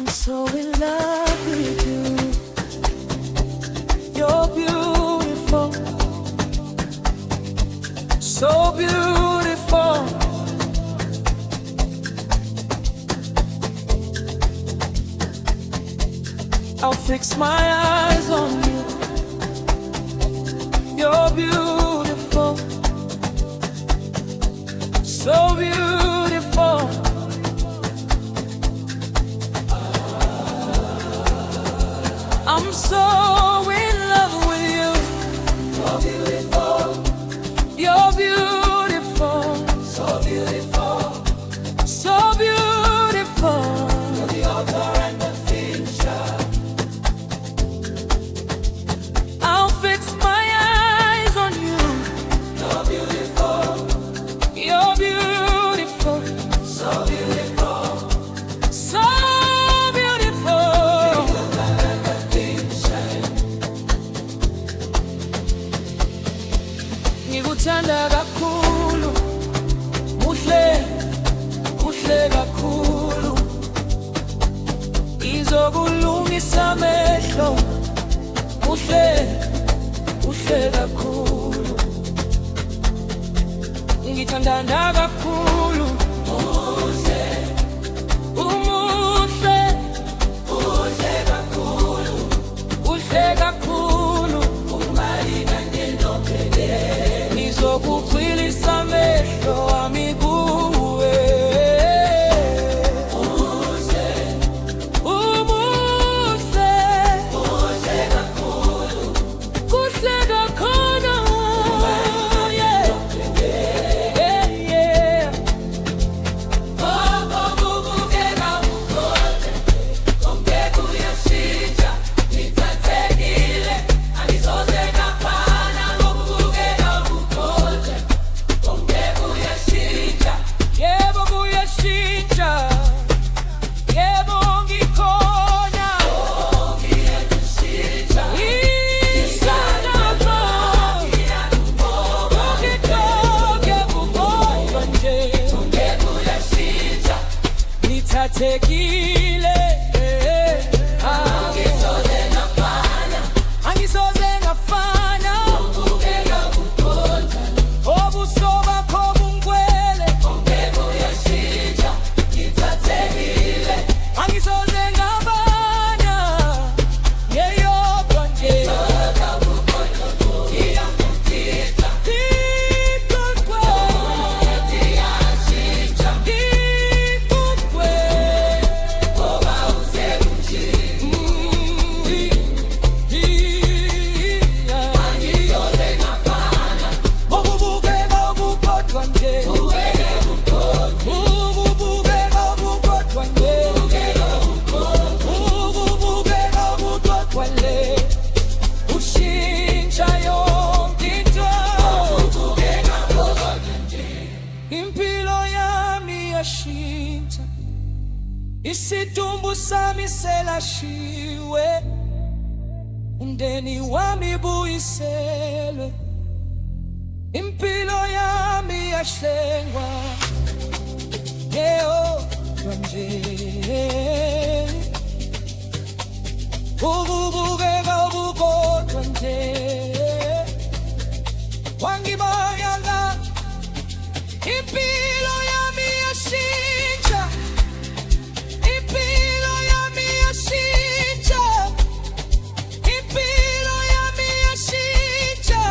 so in love with you. You're beautiful, so beautiful. I'll fix my eyes on you. You're beautiful, so beautiful. I'm so in love with you. You're beautiful. You're beautiful. So beautiful. So beautiful. You're the author and the finisher. I'll fix my eyes on you. You're beautiful. You're beautiful. So beautiful. So ngikuthanda kakhulu, muhle, muhle kakhulu. Izokulungisa amehlo, muhle, muhle kakhulu. Ngithandana kakhulu, muhle, umuhle, muhle kakhulu, muhle kakhulu. Ungalina njenophelele, ngizokukhwilisa amehlo ami kuwe. Umuhle, umuhle, muhle kakhulu, kuhle kakhulu. Tekile, angisoze ngafana, angisoze ngafana. Ubukeka bukhonza, obuso bakho bungcwele. Konke kuyashintsha, ngithathekile, angisoze ngafana. Yeyodwa nje, konke bukhonza, ngiyakufihla. Impilo yami yashintsha, isidumbu sami selashiwe, umndeni wami buyiselwe. Impilo yami yahlengwa, yeyodwa nje. Ubukeka bukodwa nje, wangibayala. Impilo yami yashintsha, impilo yami yashintsha, impilo yami yashintsha.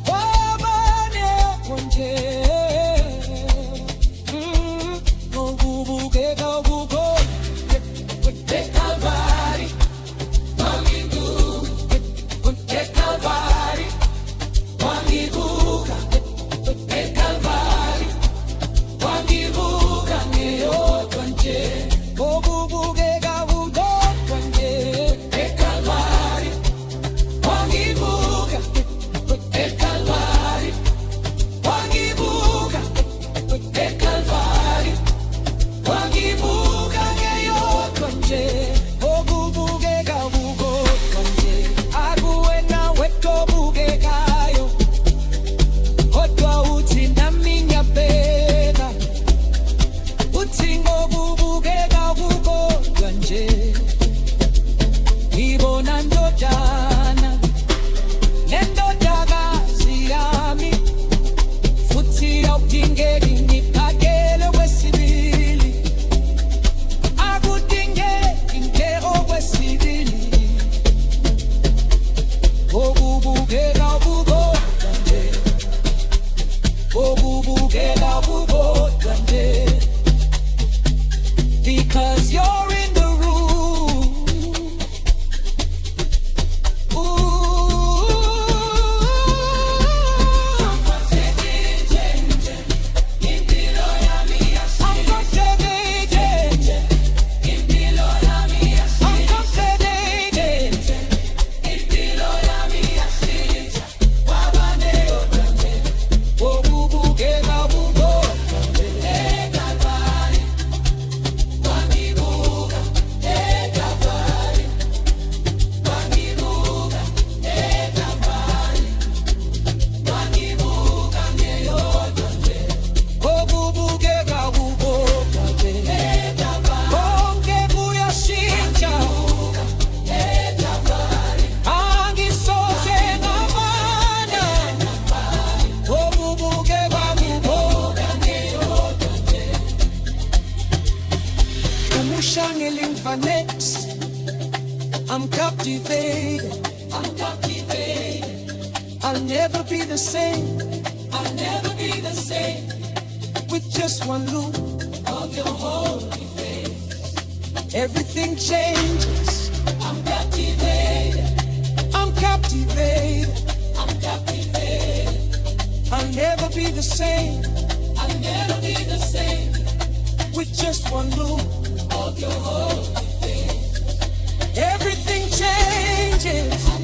Wabane konje, ubukeka bukodwa nje. Calvary, wangigu, Calvary, wangigu. Obubukela bubodwa nje. Because you're in the room. Ooh. I'm gonna take it, impilo yami yashintsha. I'm gonna take it, impilo yami yashintsha. I'm gonna take it, impilo yami yashintsha. Wabane yodwa nje. Obubukela bubodwa nje. Ekalvari. Wangibuka ekalvari. Wangibuka ekalvari. Wangibuka ngeyodwa nje. Obubukeka bubodwa nje. Ekalvari. Konke kuyashintsha. Ekalvari. Angisoze ngabana. Obubukeka bubodwa ngeyodwa nje. Umushangele mfanesi. I'm captivated. I'm captivated. I'll never be the same. I'll never be the same. With just one look of your holy face, everything changes. I'm captivated. I'm captivated. I'm captivated. I'll never be the same. I'll never be the same. With just one look of your holy face, everything changes.